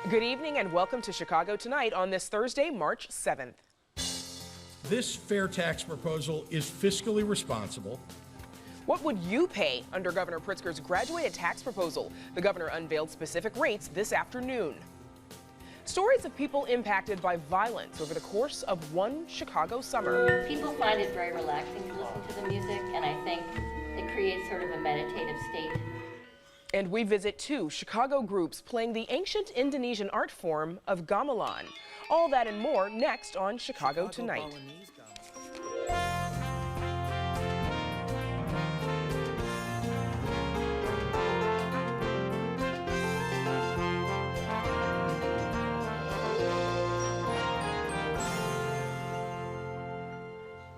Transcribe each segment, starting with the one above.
Good evening and welcome to Chicago Tonight on this Thursday, March 7th. This fair tax proposal is fiscally responsible. What would you pay under Governor Pritzker's graduated tax proposal? The governor unveiled specific rates this afternoon. Stories of people impacted by violence over the course of one Chicago summer. People find it very relaxing to listen to the music, and I think it creates sort of a meditative state. And we visit two Chicago groups playing the ancient Indonesian art form of gamelan. All that and more next on Chicago Tonight.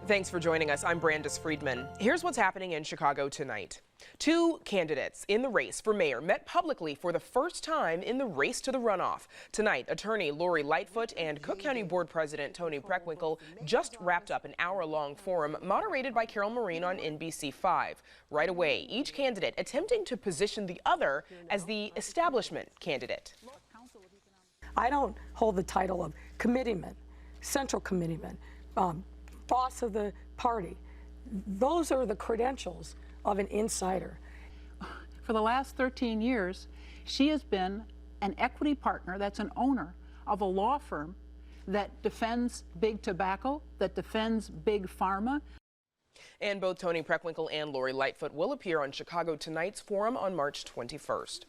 Thanks for joining us. I'm Brandis Friedman. Here's what's happening in Chicago tonight. Two candidates in the race for mayor met publicly for the first time in the race to the runoff. Tonight, attorney Lori Lightfoot and Cook County Board President Tony Preckwinkle just wrapped up an hour-long forum moderated by Carol Maureen on NBC5. Right away, each candidate attempting to position the other as the establishment candidate. I don't hold the title of committeeman, central committeeman, boss of the party. Those are the credentials of an insider. For the last 13 years, she has been an equity partner, that's an owner of a law firm that defends big tobacco, that defends big pharma. And both Tony Preckwinkle and Lori Lightfoot will appear on Chicago Tonight's forum on March 21st.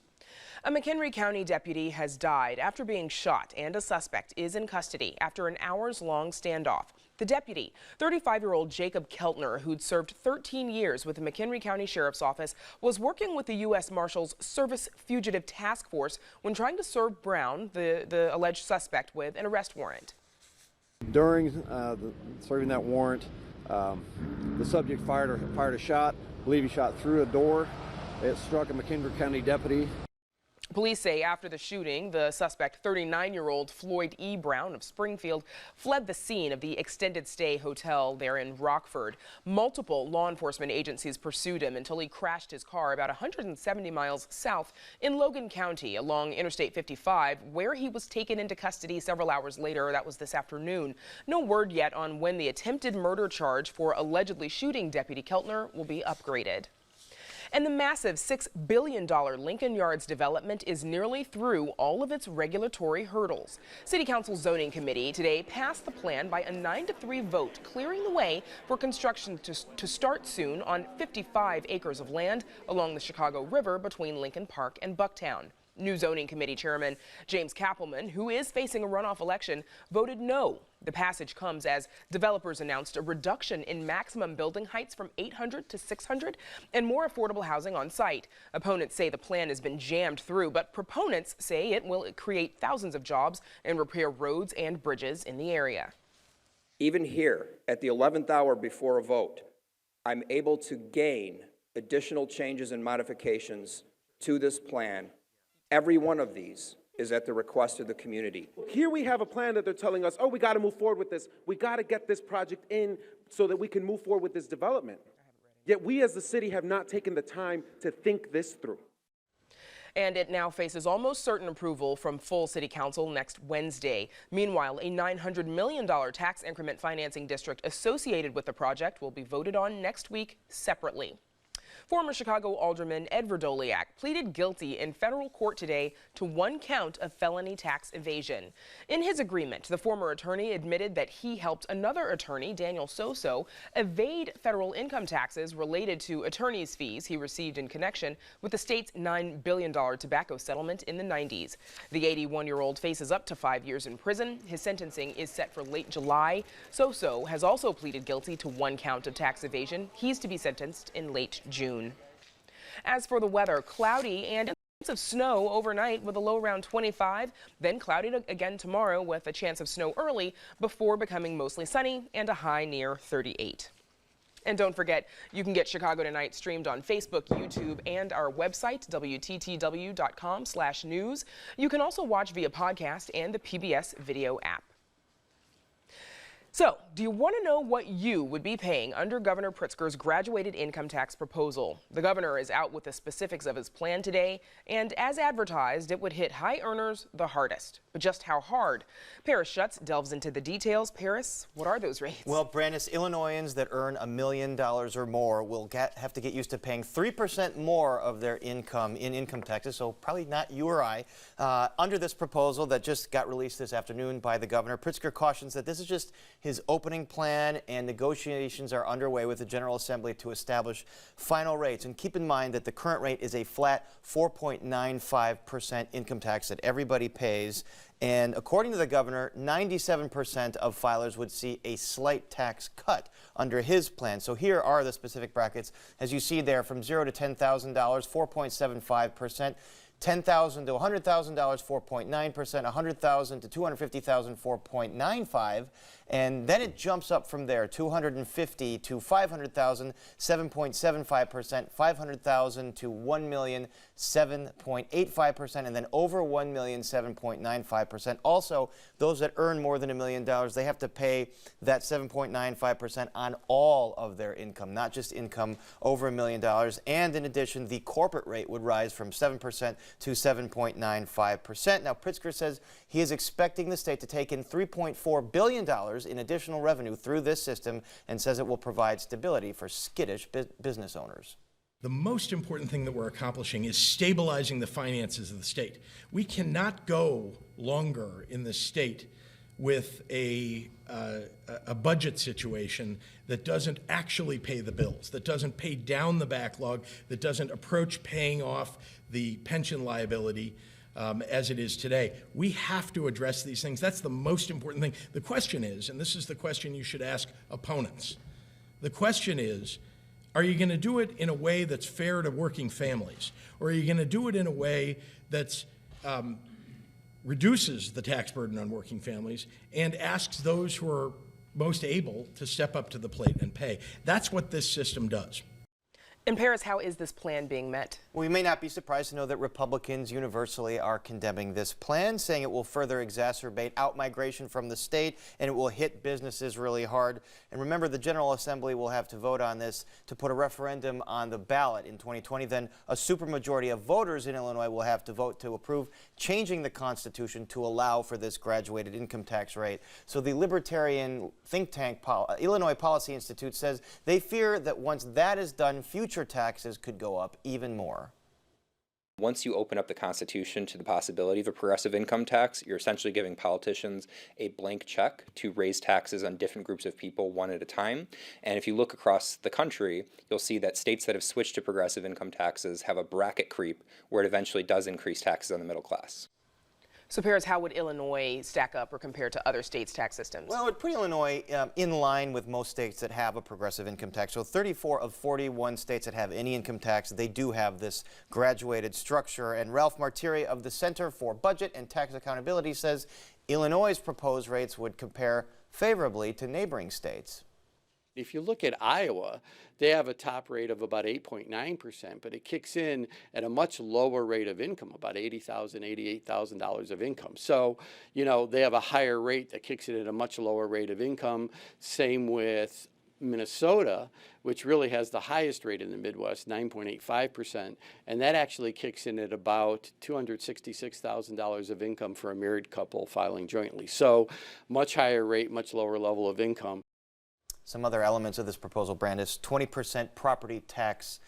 A McHenry County deputy has died after being shot, and a suspect is in custody after an hours-long standoff. The deputy, 35-year-old Jacob Keltner, who'd served 13 years with the McHenry County Sheriff's Office, was working with the U.S. Marshals Service Fugitive Task Force when trying to serve Brown, the alleged suspect, with an arrest warrant. During serving that warrant, the subject fired a shot. I believe he shot through a door. It struck a McHenry County deputy. Police say after the shooting, the suspect, 39-year-old Floyd E. Brown of Springfield, fled the scene of the extended stay hotel there in Rockford. Multiple law enforcement agencies pursued him until he crashed his car about 170 miles south in Logan County along Interstate 55, where he was taken into custody several hours later. That was this afternoon. No word yet on when the attempted murder charge for allegedly shooting Deputy Keltner will be upgraded. And the massive $6 billion Lincoln Yards development is nearly through all of its regulatory hurdles. City Council Zoning Committee today passed the plan by a 9-3 vote, clearing the way for construction to start soon on 55 acres of land along the Chicago River between Lincoln Park and Bucktown. New Zoning Committee Chairman James Kappelman, who is facing a runoff election, voted no. The passage comes as developers announced a reduction in maximum building heights from 800 to 600 and more affordable housing on site. Opponents say the plan has been jammed through, but proponents say it will create thousands of jobs and repair roads and bridges in the area. Even here, at the 11th hour before a vote, I'm able to gain additional changes and modifications to this plan. Every one of these is at the request of the community. Here we have a plan that they're telling us, oh, we got to move forward with this. We got to get this project in so that we can move forward with this development. Yet we as the city have not taken the time to think this through. And it now faces almost certain approval from full city council next Wednesday. Meanwhile, a $900 million tax increment financing district associated with the project will be voted on next week separately. Former Chicago Alderman Ed Verdoliak pleaded guilty in federal court today to one count of felony tax evasion. In his agreement, the former attorney admitted that he helped another attorney, Daniel Soso, evade federal income taxes related to attorney's fees he received in connection with the state's $9 billion tobacco settlement in the 90s. The 81-year-old faces up to 5 years in prison. His sentencing is set for late July. Soso has also pleaded guilty to one count of tax evasion. He's to be sentenced in late June. As for the weather, cloudy and a chance of snow overnight with a low around 25, then cloudy again tomorrow with a chance of snow early before becoming mostly sunny and a high near 38. And don't forget, you can get Chicago Tonight streamed on Facebook, YouTube, and our website, WTTW.com/news. You can also watch via podcast and the PBS video app. So, do you want to know what you would be paying under Governor Pritzker's graduated income tax proposal? The governor is out with the specifics of his plan today, and as advertised, it would hit high earners the hardest. But just how hard? Paris Schutz delves into the details. Paris, what are those rates? Well, Brandis, Illinoisans that earn $1 million or more will have to get used to paying 3% more of their income in income taxes, so probably not you or I. Under this proposal that just got released this afternoon by the governor, Pritzker cautions that this is just his opening plan, and negotiations are underway with the General Assembly to establish final rates. And keep in mind that the current rate is a flat 4.95% income tax that everybody pays. And according to the governor, 97% of filers would see a slight tax cut under his plan. So here are the specific brackets. As you see there, from $0 to $10,000, 4.75%. $10,000 to $100,000, 4.9%, $100,000 to $250,000, 4.95%, and then it jumps up from there, $250,000 to $500,000, 7.75%, $500,000 to $1 million, 7.85%, and then over $1 million, 7.95%. Also, those that earn more than $1 million, they have to pay that 7.95% on all of their income, not just income over $1 million. And in addition, the corporate rate would rise from 7% to 7.95%. Now, Pritzker says he is expecting the state to take in $3.4 billion in additional revenue through this system, and says it will provide stability for skittish business owners. The most important thing that we're accomplishing is stabilizing the finances of the state. We cannot go longer in the state with a budget situation that doesn't actually pay the bills, that doesn't pay down the backlog, that doesn't approach paying off the pension liability as it is today. We have to address these things. That's the most important thing. The question is, and this is the question you should ask opponents, the question is, are you going to do it in a way that's fair to working families? Or are you going to do it in a way that's reduces the tax burden on working families and asks those who are most able to step up to the plate and pay? That's what this system does. And Paris, how is this plan being met? We may not be surprised to know that Republicans universally are condemning this plan, saying it will further exacerbate outmigration from the state and it will hit businesses really hard. And remember, the General Assembly will have to vote on this to put a referendum on the ballot in 2020. Then a supermajority of voters in Illinois will have to vote to approve changing the Constitution to allow for this graduated income tax rate. So the libertarian think tank Illinois Policy Institute says they fear that once that is done, future taxes could go up even more. Once you open up the Constitution to the possibility of a progressive income tax, you're essentially giving politicians a blank check to raise taxes on different groups of people one at a time. And if you look across the country, you'll see that states that have switched to progressive income taxes have a bracket creep where it eventually does increase taxes on the middle class. So, Paris, how would Illinois stack up or compare to other states' tax systems? Well, it would put Illinois in line with most states that have a progressive income tax. So 34 of 41 states that have any income tax, they do have this graduated structure. And Ralph Martiri of the Center for Budget and Tax Accountability says Illinois' proposed rates would compare favorably to neighboring states. If you look at Iowa, they have a top rate of about 8.9%, but it kicks in at a much lower rate of income, about $80,000, $88,000 of income. So, you know, they have a higher rate that kicks in at a much lower rate of income. Same with Minnesota, which really has the highest rate in the Midwest, 9.85%, and that actually kicks in at about $266,000 of income for a married couple filing jointly. So much higher rate, much lower level of income. Some other elements of this proposal, Brandis, 20% property tax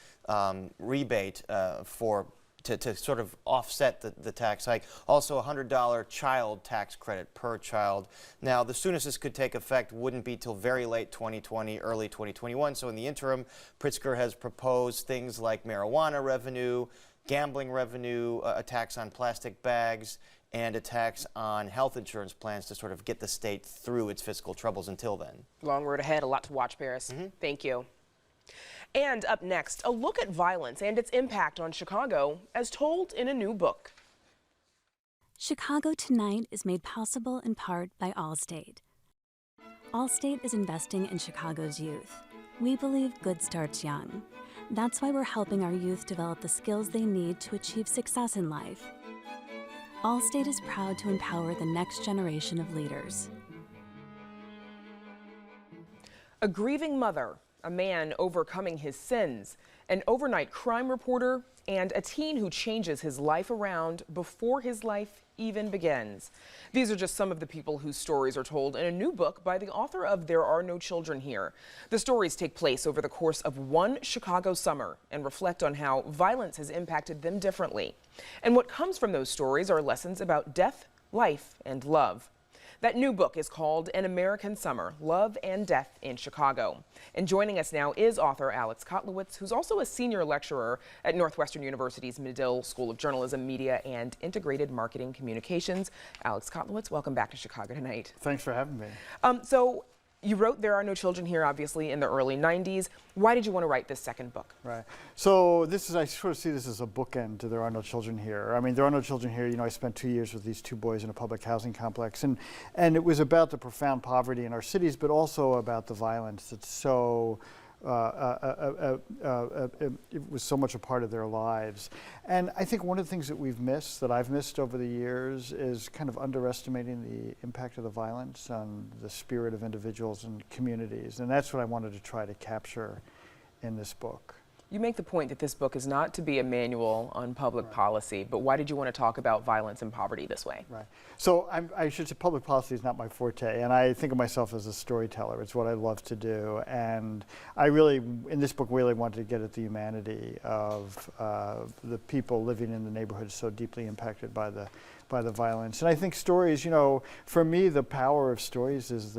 rebate to sort of offset the tax hike. Also, a $100 child tax credit per child. Now, the soonest this could take effect wouldn't be till very late 2020, early 2021. So in the interim, Pritzker has proposed things like marijuana revenue, gambling revenue, a tax on plastic bags, and a tax on health insurance plans to sort of get the state through its fiscal troubles until then. Long road ahead, a lot to watch, Paris. Thank you. And up next, a look at violence and its impact on Chicago as told in a new book. Chicago Tonight is made possible in part by Allstate. Allstate is investing in Chicago's youth. We believe good starts young. That's why we're helping our youth develop the skills they need to achieve success in life. Allstate is proud to empower the next generation of leaders. A grieving mother, a man overcoming his sins, an overnight crime reporter, and a teen who changes his life around before his life even begins. These are just some of the people whose stories are told in a new book by the author of There Are No Children Here. The stories take place over the course of one Chicago summer and reflect on how violence has impacted them differently. And what comes from those stories are lessons about death, life, and love. That new book is called An American Summer, Love and Death in Chicago. And joining us now is author Alex Kotlowitz, who's also a senior lecturer at Northwestern University's Medill School of Journalism, Media, and Integrated Marketing Communications. Alex Kotlowitz, welcome back to Chicago Tonight. Thanks for having me. So you wrote There Are No Children Here, obviously, in the early 90s. Why did you want to write this second book? Right. So this is, I sort of see this as a bookend to There Are No Children Here. I mean, There Are No Children Here, you know, I spent 2 years with these 2 boys in a public housing complex. And it was about the profound poverty in our cities, but also about the violence that's so, it was so much a part of their lives. And I think one of the things that we've missed, that I've missed over the years, is kind of underestimating the impact of the violence on the spirit of individuals and communities. And that's what I wanted to try to capture in this book. You make the point that this book is not to be a manual on public policy, but why did you want to talk about violence and poverty this way? Right. So I should say public policy is not my forte, and I think of myself as a storyteller. It's what I love to do, and I really, in this book, really wanted to get at the humanity of the people living in the neighborhoods so deeply impacted by the violence. And I think stories, you know, for me, the power of stories is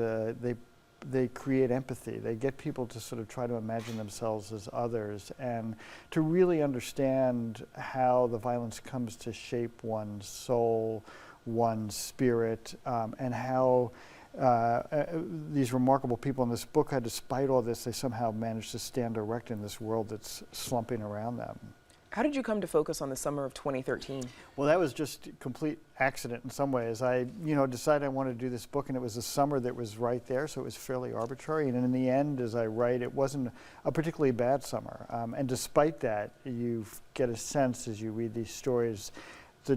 they create empathy. They get people to sort of try to imagine themselves as others and to really understand how the violence comes to shape one's soul, one's spirit, and how these remarkable people in this book, despite all this, they somehow managed to stand erect in this world that's slumping around them. How did you come to focus on the summer of 2013? Well, that was just a complete accident in some ways. I, decided I wanted to do this book, and it was a summer that was right there, so it was fairly arbitrary. And in the end, as I write, it wasn't a particularly bad summer. And despite that, you get a sense as you read these stories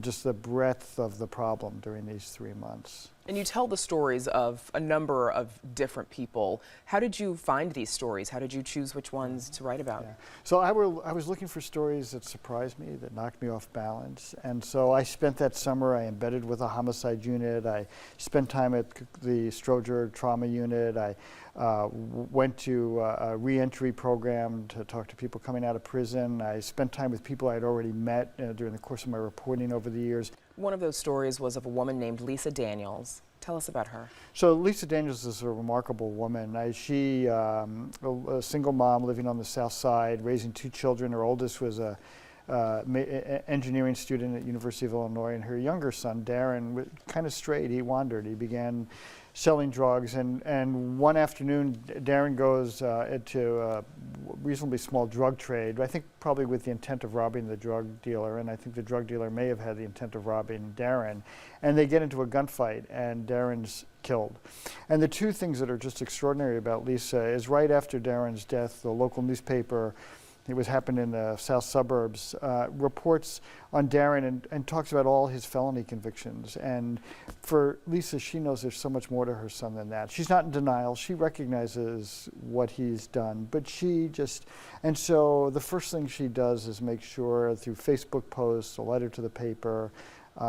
just the breadth of the problem during these 3 months. And you tell the stories of a number of different people. How did you find these stories? How did you choose which ones to write about? Yeah. So I was looking for stories that surprised me, that knocked me off balance. And so I spent that summer, I embedded with a homicide unit. I spent time at the Stroger trauma unit. I went to a re-entry program to talk to people coming out of prison. I spent time with people I had already met during the course of my reporting over the years. One of those stories was of a woman named Lisa Daniels. Tell us about her. So Lisa Daniels is a remarkable woman. She, a single mom living on the South Side, raising 2 children. Her oldest was a engineering student at University of Illinois, and her younger son, Darren, kind of strayed. He wandered. He began selling drugs, and one afternoon, Darren goes into a reasonably small drug trade, I think probably with the intent of robbing the drug dealer, and I think the drug dealer may have had the intent of robbing Darren, and they get into a gunfight, and Darren's killed. And the 2 things that are just extraordinary about Lisa is right after Darren's death, the local newspaper, it was happened in the south suburbs, reports on Darren and talks about all his felony convictions. And for Lisa, she knows there's so much more to her son than that. She's not in denial. She recognizes what he's done, but and so the first thing she does is make sure through Facebook posts, a letter to the paper,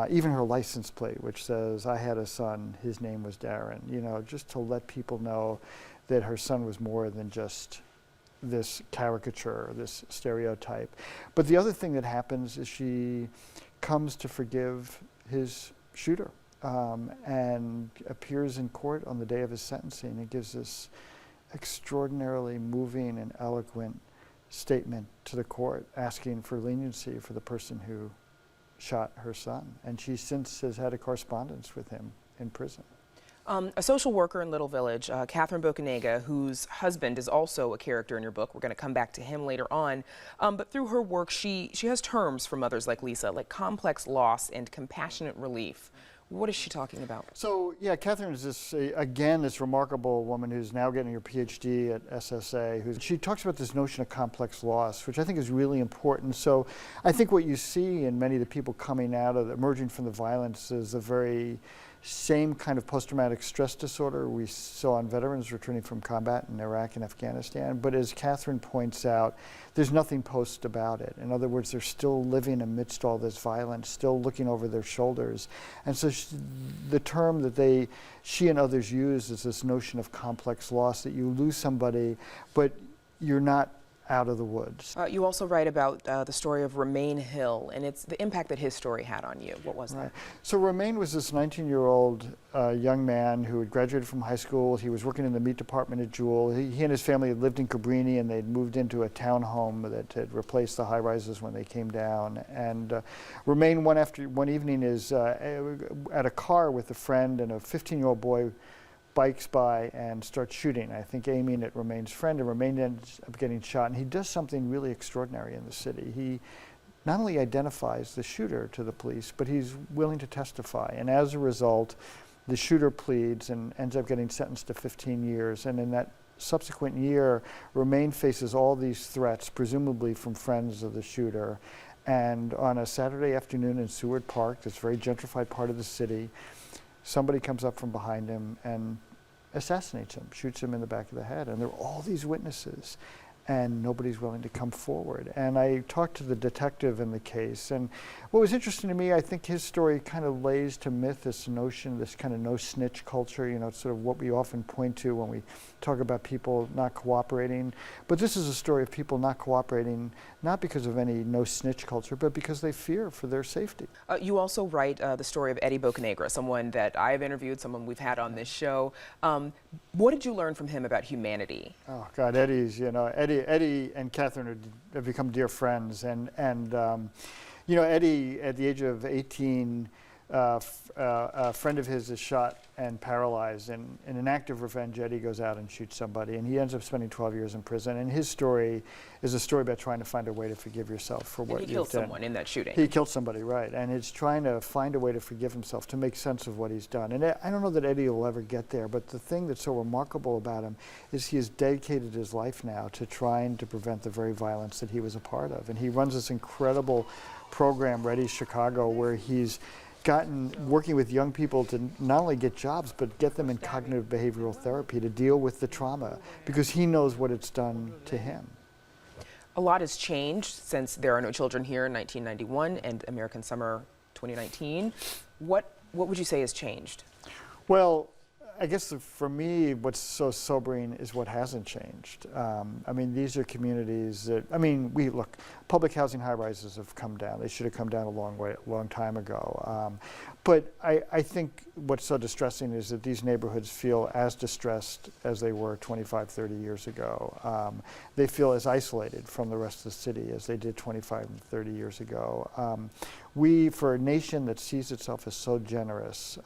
even her license plate, which says, I had a son, his name was Darren, just to let people know that her son was more than just this caricature, this stereotype. But the other thing that happens is she comes to forgive his shooter and appears in court on the day of his sentencing and gives this extraordinarily moving and eloquent statement to the court asking for leniency for the person who shot her son. And she since has had a correspondence with him in prison. A social worker in Little Village, Catherine Bocanegra, whose husband is also a character in your book. We're going to come back to him later on. But through her work, she has terms for mothers like Lisa, like complex loss and compassionate relief. What is she talking about? So, yeah, Catherine is this remarkable woman who's now getting her PhD at SSA. She talks about this notion of complex loss, which I think is really important. So I think what you see in many of the people coming out of, emerging from the violence is the very same kind of post-traumatic stress disorder we saw in veterans returning from combat in Iraq and Afghanistan. But as Catherine points out, there's nothing post about it. In other words, they're still living amidst all this violence, still looking over their shoulders. And so the term that she and others use is this notion of complex loss, that you lose somebody, but you're not out of the woods. You also write about the story of Romain Hill, and it's the impact that his story had on you. What was that? So Romain was this 19-year-old young man who had graduated from high school. He was working in the meat department at Jewel. He and his family had lived in Cabrini, and they'd moved into a townhome that had replaced the high-rises when they came down. And Romain, one evening, is at a car with a friend, and a 15-year-old boy bikes by and starts shooting, I think aiming at Romain's friend, and Romain ends up getting shot. And he does something really extraordinary in the city. He not only identifies the shooter to the police, but he's willing to testify. And as a result, the shooter pleads and ends up getting sentenced to 15 years. And in that subsequent year, Romain faces all these threats, presumably from friends of the shooter. And on a Saturday afternoon in Seward Park, this very gentrified part of the city, somebody comes up from behind him and assassinates him, shoots him in the back of the head. And there are all these witnesses, and nobody's willing to come forward. And I talked to the detective in the case, and what was interesting to me, I think his story kind of lays to myth this notion, this kind of no-snitch culture. You know, it's sort of what we often point to when we talk about people not cooperating. But this is a story of people not cooperating, not because of any no-snitch culture, but because they fear for their safety. You also write the story of Eddie Bocanegra, someone that I've interviewed, someone we've had on this show. What did you learn from him about humanity? Oh God, Eddie and Catherine have become dear friends, and you know, Eddie, at the age of 18, a friend of his is shot and paralyzed, and in an act of revenge, Eddie goes out and shoots somebody, and he ends up spending 12 years in prison. And his story is a story about trying to find a way to forgive yourself for what you've done. He killed someone in that shooting. He killed somebody, right? And it's trying to find a way to forgive himself, to make sense of what he's done. And I don't know that Eddie will ever get there, but the thing that's so remarkable about him is he has dedicated his life now to trying to prevent the very violence that he was a part of. And he runs this incredible program, Ready Chicago, where he's working with young people to not only get jobs, but get them in cognitive behavioral therapy to deal with the trauma, because he knows what it's done to him. A lot has changed since There Are No Children Here in 1991 and American Summer 2019. What would you say has changed? Well, I guess for me, what's so sobering is what hasn't changed. I mean, these are communities that, I mean, look, public housing high-rises have come down. They should have come down a long time ago. But I think what's so distressing is that these neighborhoods feel as distressed as they were 25, 30 years ago. They feel as isolated from the rest of the city as they did 25 and 30 years ago. For a nation that sees itself as so generous,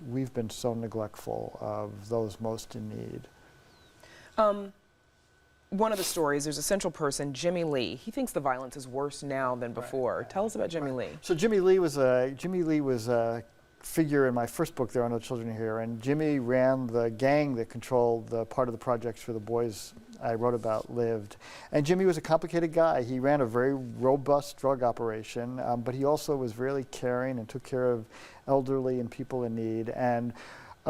we've been so neglectful of those most in need. One of the stories, there's a central person, Jimmy Lee. He thinks the violence is worse now than before. Tell us about Jimmy Lee. So Jimmy Lee was a figure in my first book, There Are No Children Here, and Jimmy ran the gang that controlled the part of the projects for the boys I wrote about lived. And Jimmy was a complicated guy. He ran a very robust drug operation, but he also was really caring and took care of elderly and people in need. And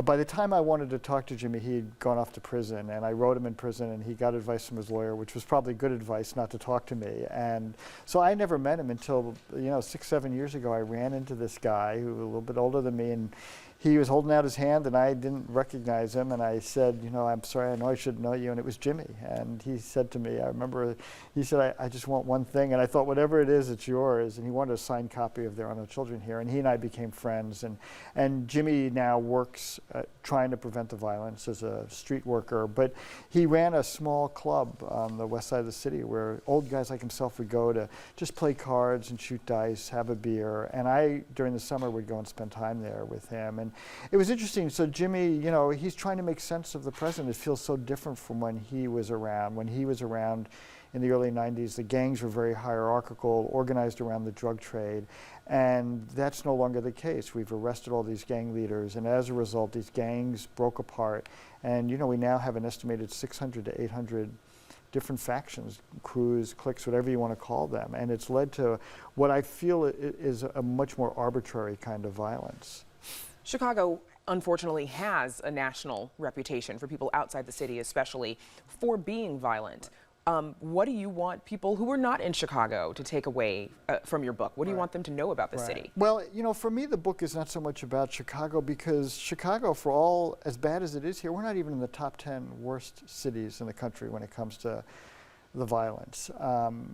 by the time I wanted to talk to Jimmy, he had gone off to prison, and I wrote him in prison, and he got advice from his lawyer, which was probably good advice not to talk to me. And so I never met him until, 6, 7 years ago. I ran into this guy who was a little bit older than me, and he was holding out his hand, and I didn't recognize him, and I said, I'm sorry, I know I shouldn't know you, and it was Jimmy. And he said to me, I remember, he said, I just want one thing, and I thought, whatever it is, it's yours. And he wanted a signed copy of There Are No Children Here, and he and I became friends. And Jimmy now works trying to prevent the violence as a street worker, but he ran a small club on the west side of the city where old guys like himself would go to just play cards and shoot dice, have a beer, and I, during the summer, would go and spend time there with him. And it was interesting. So Jimmy, he's trying to make sense of the present. It feels so different from when he was around. When he was around, in the early 90s, the gangs were very hierarchical, organized around the drug trade, and that's no longer the case. We've arrested all these gang leaders, and as a result, these gangs broke apart, and we now have an estimated 600 to 800 different factions, crews, cliques, whatever you want to call them, and it's led to what I feel is a much more arbitrary kind of violence. Chicago, unfortunately, has a national reputation for people outside the city, especially for being violent. What do you want people who are not in Chicago to take away from your book? What do you want them to know about the city? Well, for me, the book is not so much about Chicago, because Chicago, for all as bad as it is here, we're not even in the top 10 worst cities in the country when it comes to the violence.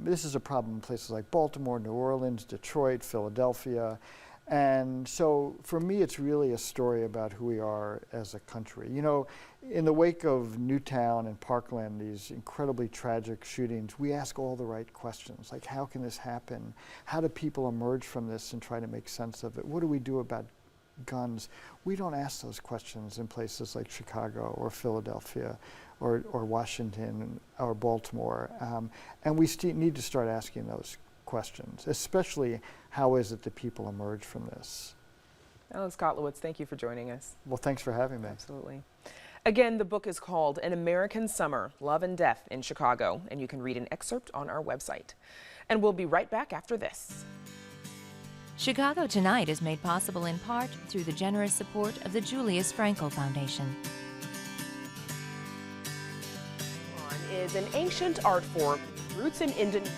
This is a problem in places like Baltimore, New Orleans, Detroit, Philadelphia. And so for me, it's really a story about who we are as a country. In the wake of Newtown and Parkland, these incredibly tragic shootings, we ask all the right questions, like how can this happen? How do people emerge from this and try to make sense of it? What do we do about guns? We don't ask those questions in places like Chicago or Philadelphia or Washington or Baltimore. And we need to start asking those questions, especially how is it that people emerge from this? Alex Kotlowitz, thank you for joining us. Well, thanks for having me. Absolutely. Again, the book is called An American Summer, Love and Death in Chicago, and you can read an excerpt on our website. And we'll be right back after this. Chicago Tonight is made possible in part through the generous support of the Julius Frankel Foundation. Is an ancient art form, roots in Indonesia.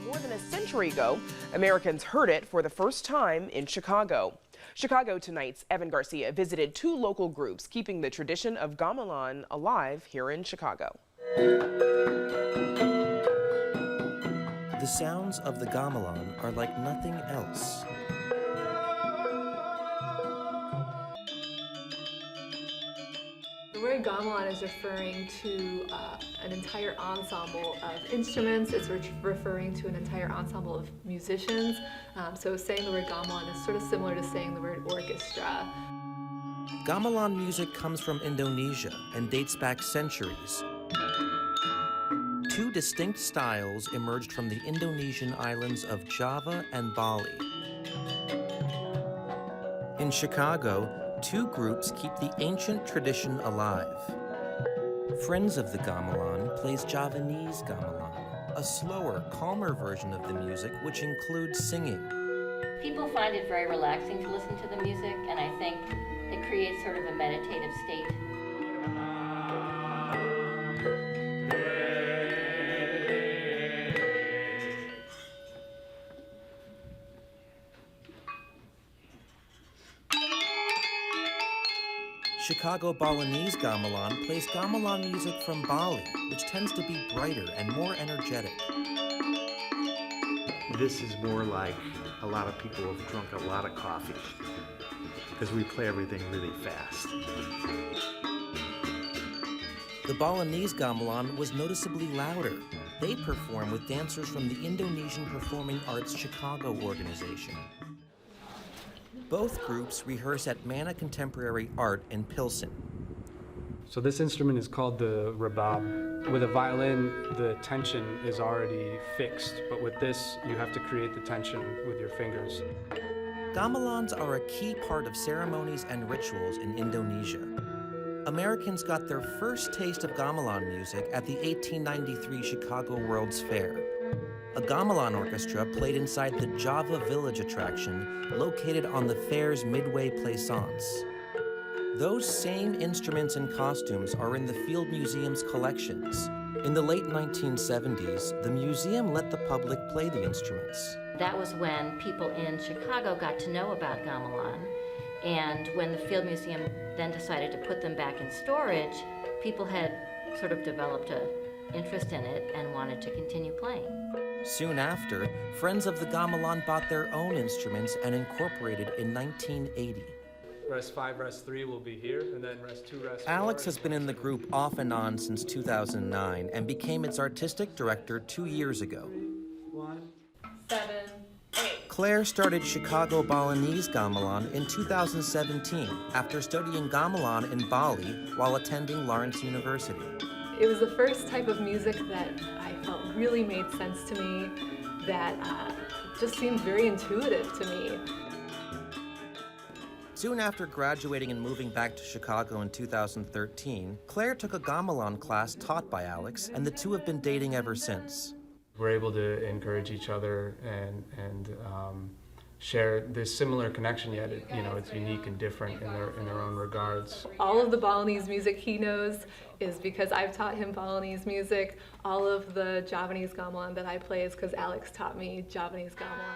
More than a century ago, Americans heard it for the first time in Chicago. Chicago Tonight's Evan Garcia visited two local groups keeping the tradition of gamelan alive here in Chicago. The sounds of the gamelan are like nothing else. The word gamelan is referring to an entire ensemble of instruments. It's referring to an entire ensemble of musicians. So saying the word gamelan is sort of similar to saying the word orchestra. Gamelan music comes from Indonesia and dates back centuries. Two distinct styles emerged from the Indonesian islands of Java and Bali. In Chicago, two groups keep the ancient tradition alive. Friends of the Gamelan plays Javanese gamelan, a slower, calmer version of the music which includes singing. People find it very relaxing to listen to the music, and I think it creates sort of a meditative state. Chicago Balinese gamelan plays gamelan music from Bali, which tends to be brighter and more energetic. This is more like a lot of people have drunk a lot of coffee, because we play everything really fast. The Balinese gamelan was noticeably louder. They perform with dancers from the Indonesian Performing Arts Chicago organization. Both groups rehearse at Mana Contemporary Art in Pilsen. So this instrument is called the rebab. With a violin, the tension is already fixed, but with this, you have to create the tension with your fingers. Gamelans are a key part of ceremonies and rituals in Indonesia. Americans got their first taste of gamelan music at the 1893 Chicago World's Fair. A gamelan orchestra played inside the Java Village attraction located on the fair's Midway Plaisance. Those same instruments and costumes are in the Field Museum's collections. In the late 1970s, the museum let the public play the instruments. That was when people in Chicago got to know about gamelan, and when the Field Museum then decided to put them back in storage, people had sort of developed an interest in it and wanted to continue playing. Soon after, Friends of the Gamelan bought their own instruments and incorporated in 1980. Rest 5, rest 3 will be here, and then rest 2, rest 4. Alex has been in the group off and on since 2009 and became its artistic director 2 years ago. 1, 7, 8. Claire started Chicago Balinese Gamelan in 2017 after studying gamelan in Bali while attending Lawrence University. It was the first type of music that I felt really made sense to me, that just seemed very intuitive to me. Soon after graduating and moving back to Chicago in 2013, Claire took a gamelan class taught by Alex, and the two have been dating ever since. We're able to encourage each other and share this similar connection, yet it's unique and different in their own regards. All of the Balinese music he knows is because I've taught him Balinese music. All of the Javanese gamelan that I play is because Alex taught me Javanese gamelan.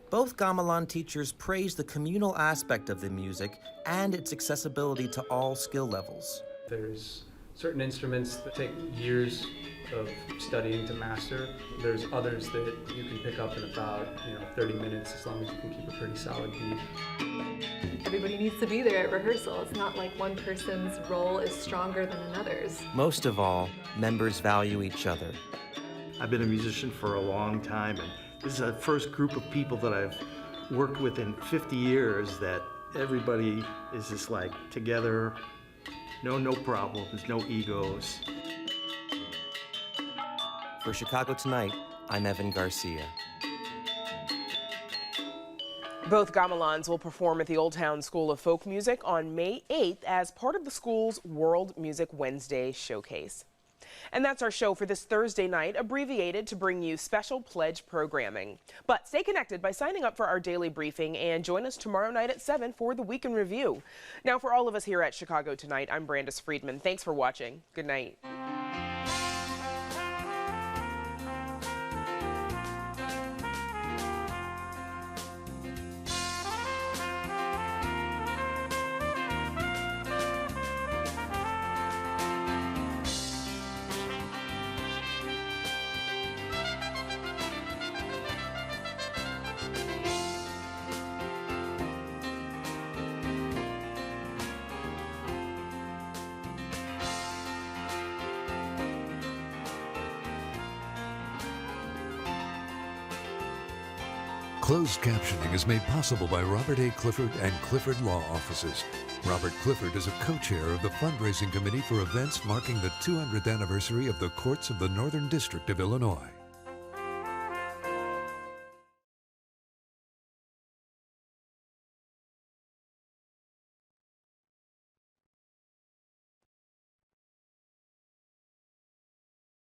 Both gamelan teachers praise the communal aspect of the music and its accessibility to all skill levels. There's certain instruments that take years of studying to master. There's others that you can pick up in about 30 minutes as long as you can keep a pretty solid beat. Everybody needs to be there at rehearsal. It's not like one person's role is stronger than another's. Most of all, members value each other. I've been a musician for a long time, and this is the first group of people that I've worked with in 50 years that everybody is just like together, no problems, no egos. For Chicago Tonight, I'm Evan Garcia. Both gamelans will perform at the Old Town School of Folk Music on May 8th as part of the school's World Music Wednesday showcase. And that's our show for this Thursday night, abbreviated to bring you special pledge programming. But stay connected by signing up for our daily briefing and join us tomorrow night at 7 for the Week in Review. Now, for all of us here at Chicago Tonight, I'm Brandis Friedman. Thanks for watching. Good night. Closed captioning is made possible by Robert A. Clifford and Clifford Law Offices. Robert Clifford is a co-chair of the fundraising committee for events marking the 200th anniversary of the Courts of the Northern District of Illinois.